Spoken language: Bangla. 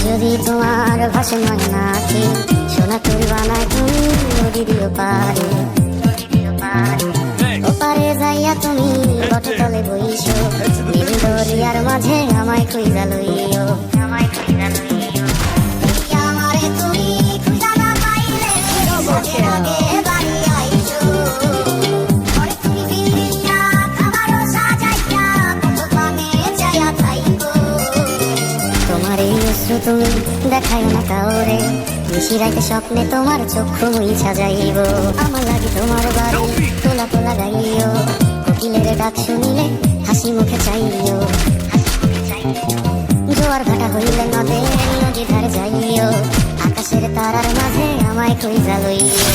যদি তোমার ভাষে মনে না আছি, সোনা তুল বানায় তুমি নদী দিও পারে। ওপারে যাইয়া তুমি বটে তলে বইছো, নীল দরিয়ার মাঝে আমায় খুঁজা লইও। আমারে তুমি খুঁজা না পাইলে আগে আগে বাড়ি আইছো। পরে তুমি ফিরিয়া খাবারও সাজাইয়া কতক্ষণে যাইয়া থাইকো। তোমার এই অশ্রু তুমি দেখায় না কাউরে, নিশি রাইতে স্বপ্নে তোমার চক্ষু মুইছা যাইব। আমার লাগে তোমার বাড়ি তোলা তোলা গাইও, কোকিলের ডাক শুনিলে হাসি মুখে চাইও। জোয়ার ভাটা হইলে নদী ধারে যাইও, আকাশের তারার মাঝে আমায় কইজা লইও।